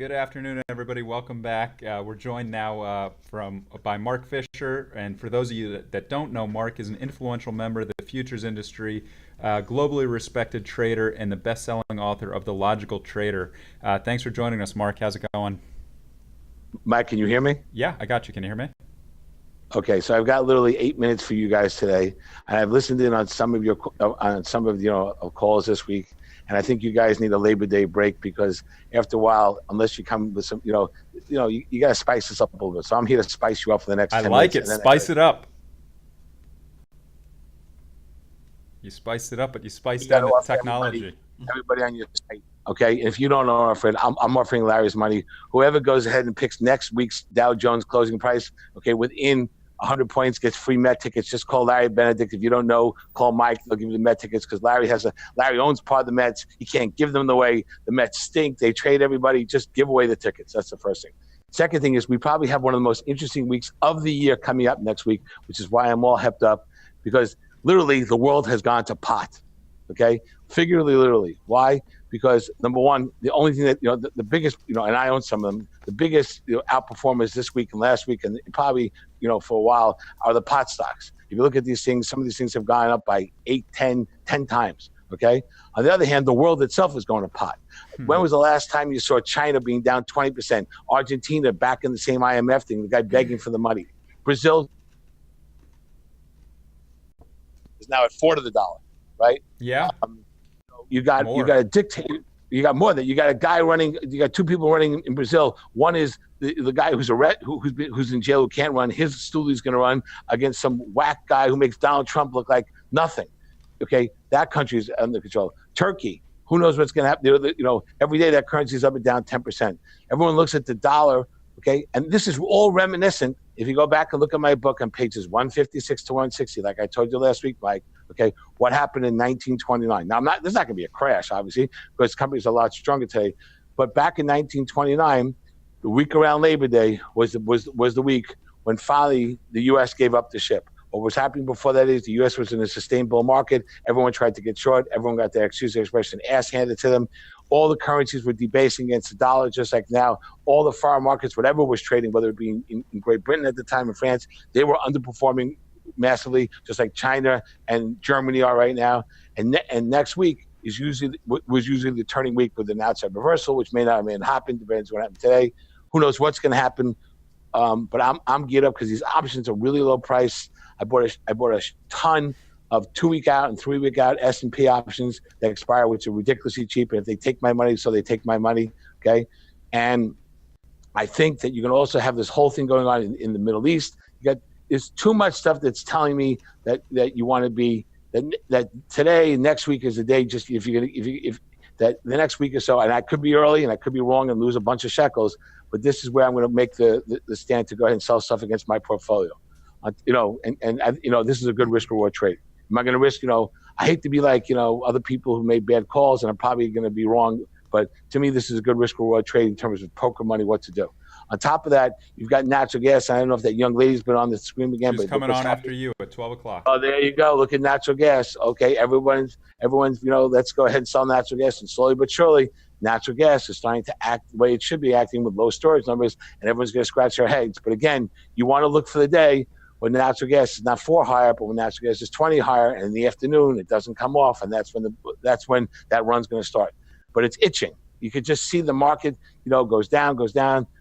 Good afternoon, everybody. Welcome back. We're joined now by Mark Fisher, and for those of you that don't know, Mark is an influential member of the futures industry, globally respected trader, and the best-selling author of The Logical Trader. Thanks for joining us, Mark. How's it going? Mike, can you hear me? Yeah, I got you. Can you hear me? Okay, so I've got literally 8 minutes for you guys today, and I've listened in on some of your calls this week, and I think you guys need a Labor Day break because after a while, unless you come with some, you got to spice this up a little bit. So I'm here to spice you up for the next I 10 like minutes. it. Spice it up. You spiced it up, but you spiced down the technology. Everybody on your site. Okay, if you don't offer it, I'm offering Larry's money. Whoever goes ahead and picks next week's Dow Jones closing price, okay, within 100 points gets free Met tickets. Just call Larry Benedict. If you don't know, call Mike. They'll give you the Met tickets because Larry owns part of the Mets. He can't give them away. The Mets stink. They trade everybody. Just give away the tickets. That's the first thing. Second thing is we probably have one of the most interesting weeks of the year coming up next week, which is why I'm all hepped up because literally the world has gone to pot. Okay, figuratively, literally. Why? Because number one, the only thing that the biggest, and I own some of them. The biggest outperformers this week and last week, and probably for a while, are the pot stocks. If you look at these things, some of these things have gone up by 8, 10 times. Okay. On the other hand, the world itself is going to pot. When was the last time you saw China being down 20%? Argentina back in the same IMF thing, the guy begging for the money. Brazil is now at $4 to the dollar, right? Yeah. You got a dictator. You got more than you got a guy running. You got two people running in Brazil. One is the guy who's in jail who can't run. His stoolie is going to run against some whack guy who makes Donald Trump look like nothing. Okay, that country is under control. Turkey. Who knows what's going to happen? Every day that currency is up and down 10%. Everyone looks at the dollar. Okay, and this is all reminiscent. If you go back and look at my book on pages 156 to 160, like I told you last week, Mike, okay, what happened in 1929? Now, there's not going to be a crash, obviously, because companies are a lot stronger today. But back in 1929, the week around Labor Day was the week when finally the U.S. gave up the ship. What was happening before that is the U.S. was in a sustained bull market. Everyone tried to get short. Everyone got their, excuse the expression, ass handed to them. All the currencies were debasing against the dollar, just like now. All the foreign markets, whatever was trading, whether it be in Great Britain at the time and France, they were underperforming massively, just like China and Germany are right now. And next week was usually the turning week with an outside reversal, which may not have happened, depends on what happened today. Who knows what's going to happen? But I'm geared up because these options are really low price. I bought a ton of 2-week out and 3-week out S&P options that expire, which are ridiculously cheap. And if they take my money, so they take my money, okay? And I think that you can also have this whole thing going on in the Middle East. There's too much stuff that's telling me that you want to be that today, next week is the day. Just if that the next week or so, and I could be early and I could be wrong and lose a bunch of shekels, but this is where I'm going to make the stand to go ahead and sell stuff against my portfolio. This is a good risk reward trade. Am I going to risk, I hate to be like, other people who made bad calls and I'm probably going to be wrong. But to me, this is a good risk reward trade in terms of poker money, what to do. On top of that, you've got natural gas. I don't know if that young lady's been on the screen again. She's coming on after you at 12 o'clock. Oh, there you go. Look at natural gas. Okay, everyone's, let's go ahead and sell natural gas. And slowly but surely, natural gas is starting to act the way it should be acting with low storage numbers. And everyone's going to scratch their heads. But again, you want to look for the day when natural gas is not 4 higher, but when natural gas is 20 higher, and in the afternoon it doesn't come off, and that's when that run's going to start. But it's itching. You could just see the market, goes down,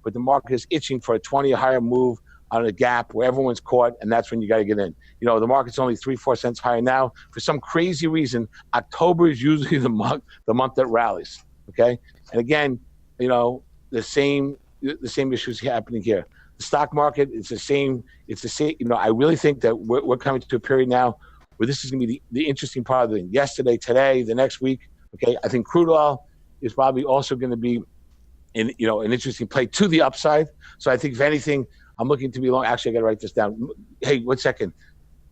but the market is itching for a 20 or higher move on a gap where everyone's caught, and that's when you got to get in. The market's only 3-4 cents higher now. For some crazy reason, October is usually the month that rallies. Okay, and again, the same issues happening here. The stock market, it's the same. I really think that we're coming to a period now where this is going to be the interesting part of the thing. Yesterday, today, the next week. Okay, I think crude oil is probably also going to be an interesting play to the upside. So I think if anything, I'm looking to be long. Actually, I got to write this down. Hey, 1 second,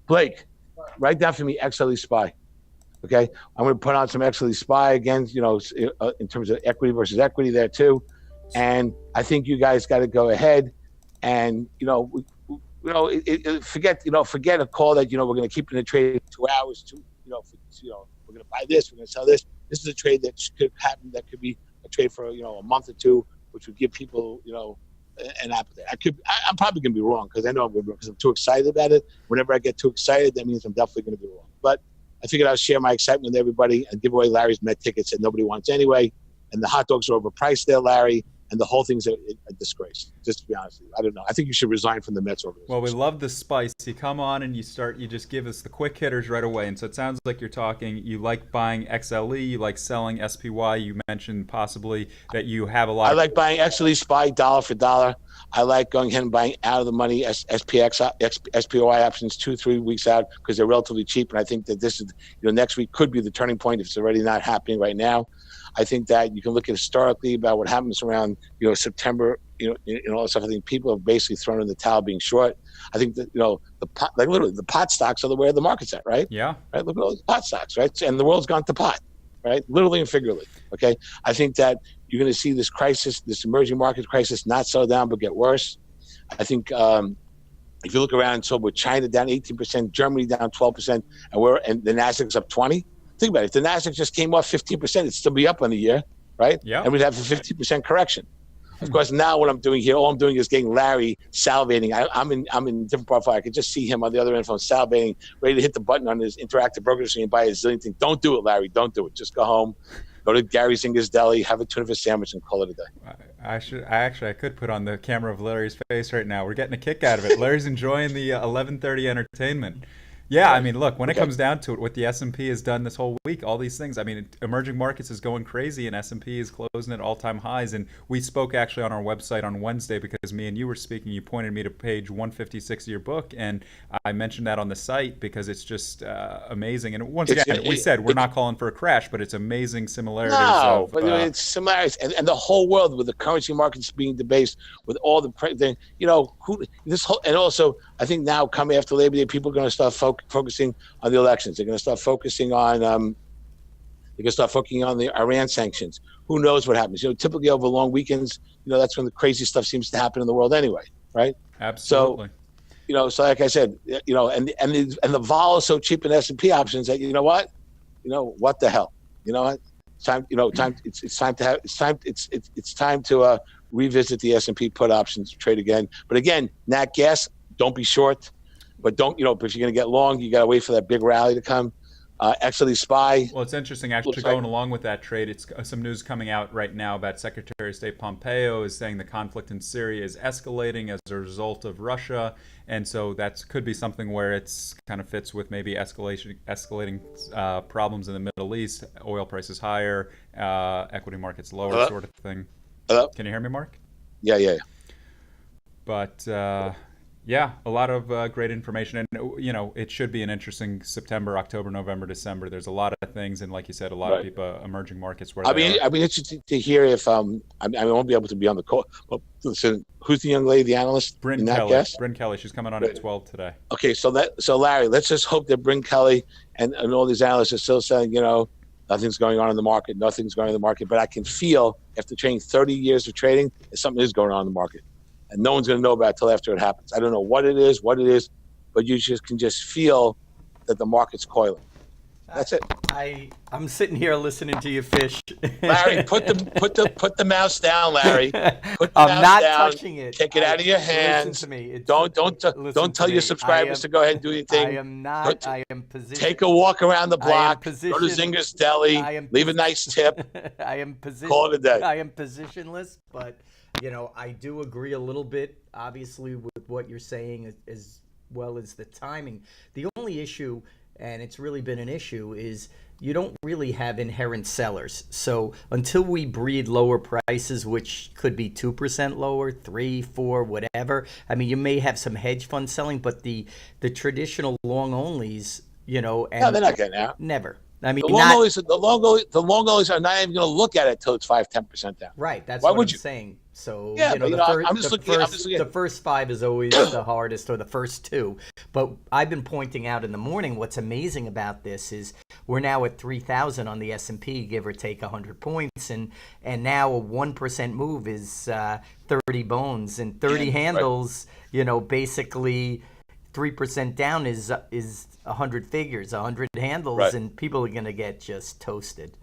Blake, write down for me XLE SPY. Okay, I'm going to put on some XLE SPY again. In terms of equity versus equity there too, and I think you guys got to go ahead. And forget a call that we're going to keep in the trade 2 hours. We're going to buy this, we're going to sell this. This is a trade that could happen. That could be a trade for a month or two. which would give people, an appetite. I'm probably going to be wrong because I know I'm going to be wrong because I'm too excited about it. Whenever I get too excited, that means I'm definitely going to be wrong. But I figured I'll share my excitement with everybody and give away Larry's Met tickets that nobody wants anyway. And the hot dogs are overpriced there, Larry. And the whole thing's a disgrace, just to be honest with you. I don't know. I think you should resign from the Mets organization. Well, we love the spice. You come on and you just give us the quick hitters right away. And so it sounds like you're talking, you like buying XLE, you like selling SPY. You mentioned possibly that you have a lot. I like buying XLE SPY dollar for dollar. I like going ahead and buying out of the money SPY options 2-3 weeks out because they're relatively cheap. And I think that this is, next week could be the turning point if it's already not happening right now. I think that you can look at historically about what happens around, September, all that stuff. I think people have basically thrown in the towel being short. I think that, literally the pot stocks are where the market's at, right? Yeah. Right. Look at all those pot stocks, right? And the world's gone to pot, right? Literally and figuratively. Okay. I think that you're going to see this crisis, this emerging market crisis, not slow down, but get worse. I think, if you look around, so with China down 18%, Germany down 12%, and the Nasdaq's up 20%. Think about it. If the Nasdaq just came off 15%, it'd still be up on the year, right? Yeah. And we'd have a 50% correction. Of course, now what I'm doing here, all I'm doing is getting Larry salivating. I'm in a different profile. I could just see him on the other end phone salivating, ready to hit the button on his interactive broker machine and buy a zillion things. Don't do it, Larry. Don't do it. Just go home, go to Gary Zinger's Deli, have a tuna fish sandwich, and call it a day. I could put on the camera of Larry's face right now. We're getting a kick out of it. Larry's enjoying the 11:30 entertainment. Yeah, I mean, look, when it comes down to it, what the S&P has done this whole week, all these things, I mean, emerging markets is going crazy and S&P is closing at all-time highs. And we spoke actually on our website on Wednesday because me and you were speaking. You pointed me to page 156 of your book, and I mentioned that on the site because it's just amazing. And once again, we said we're not calling for a crash, but it's amazing similarities. No, but it's similarities. And the whole world with the currency markets being debased, with all the, and also I think now coming after Labor Day, people are going to start focusing on the elections. They're going to start focusing on the Iran sanctions. Who knows what happens? Typically over long weekends, that's when the crazy stuff seems to happen in the world anyway, right? Absolutely. So like I said, and the vol is so cheap in S&P options that what the hell? It's time to revisit the S&P put options trade again. But again, nat gas, don't be short. But if you're going to get long, you got to wait for that big rally to come. XLE SPY. Well, it's interesting actually going along with that trade. It's some news coming out right now about Secretary of State Pompeo is saying the conflict in Syria is escalating as a result of Russia. And so that could be something where it's kind of fits with maybe escalating problems in the Middle East, oil prices higher, equity markets lower, sort of thing. Hello? Can you hear me, Mark? Yeah. But yeah, a lot of great information, and it should be an interesting September, October, November, December. There's a lot of things, and like you said, a lot of people, emerging markets. Where I'd be interested to hear if I won't be able to be on the call. But listen, who's the young lady, the analyst? Bryn Kelly. She's coming on at 12 today. Okay, so Larry, let's just hope that Bryn Kelly and all these analysts are still saying, nothing's going on in the market, But I can feel after trading 30 years of trading, that something is going on in the market. And no one's going to know about it till after it happens. I don't know what it is, but you can just feel that the market's coiling. That's it. I'm sitting here listening to you fish. Larry, put the mouse down, Larry. I'm not touching it. Take it out of your hands. Listen to me. Don't tell your subscribers to go ahead and do your thing. I am not. I am positioned. Take a walk around the block. Go to Zinger's Deli. Leave a nice tip. I am positioned. Call it a day. I am positionless, but I do agree a little bit, obviously, with what you're saying as well as the timing. The only issue, and it's really been an issue, is you don't really have inherent sellers. So until we breed lower prices, which could be 2% lower, 3, 4, whatever. I mean, you may have some hedge fund selling, but the traditional long onlys, and no, they're not getting out. Never. I mean, the long onlys are not even going to look at it till it's 5-10% down. Right. That's what I'm saying. So the first 5 is always the hardest, or the first 2. But I've been pointing out in the morning what's amazing about this is we're now at 3,000 on the S&P, give or take 100 points, and now a 1% move is 30 bones and 30 handles. Right. Basically 3% down is 100 figures, 100 handles, Right. and people are gonna get just toasted.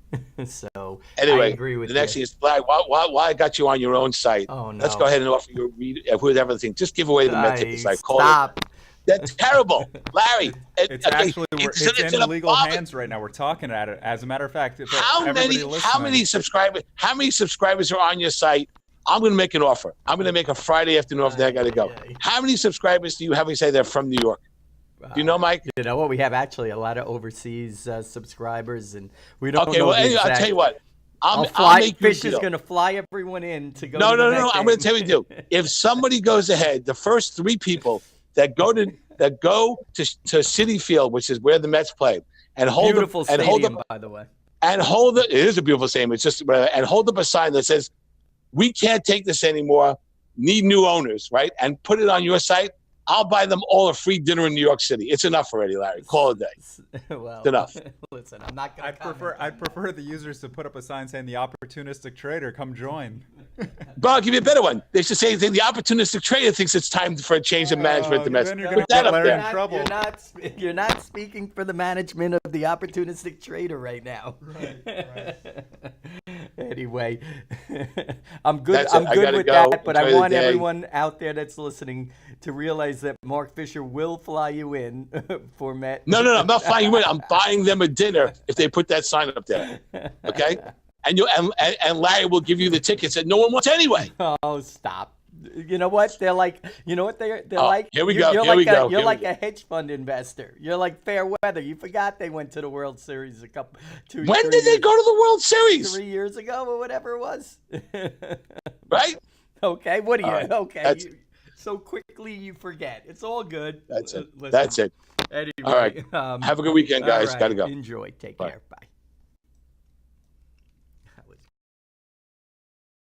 So Anyway, I agree with the next you. thing is, Larry, why I got you on your own site? Oh, no. Let's go ahead and offer you with everything. Just give away the med ticket site. Call it. Stop. That's terrible, Larry. It's actually it's in a legal bomb. hands right now. We're talking at it. As a matter of fact, How many subscribers are on your site? I'm going to make an offer. I'm going to make a Friday afternoon offer. Then I got to go. How many subscribers do you have? You say they're from New York. Do you know, Mike? You know what? We have actually a lot of overseas subscribers, and we don't know. Okay, well, the anyway, exact... I'll tell you what. I'll make you a Fish is deal. going to fly everyone in to go. No. to I'm going to tell you what to do. If somebody goes ahead, the first 3 people that go to Citi Field, which is where the Mets play, and hold beautiful and stadium, by the way. And it is a beautiful stadium. It's just and hold up a sign that says, "We can't take this anymore. Need new owners," right? And put it on your site. I'll buy them all a free dinner in New York City. It's enough already, Larry. Call it a day. Well, it's enough. Listen, I'm not going to. I'd prefer the users to put up a sign saying the Opportunistic Trader, come join. But I'll give you a better one. They should say the Opportunistic Trader thinks it's time for a change of management. Then you're Put that up Larry there. in trouble. You're not speaking for the management of the Opportunistic Trader right now. Right. Anyway, I'm good. I'm good with that, but I want day. everyone out there that's listening to realize that Mark Fisher will fly you in for Met. No, I'm not flying you in. I'm buying them a dinner if they put that sign up there. Okay, and Larry will give you the tickets that no one wants anyway. Oh, stop. You know what? They're like, they're like. Here we go. You're like a hedge fund investor. You're like fair weather. You forgot they went to the World Series When did they go to the World Series? 3 years ago or whatever it was. Right? Okay. What do you? Right. Okay. So quickly you forget. It's all good. That's it. Listen, That's it. Anyway, all right. Have a good weekend, guys. Right. Gotta go. Enjoy. Take Bye. care. Bye.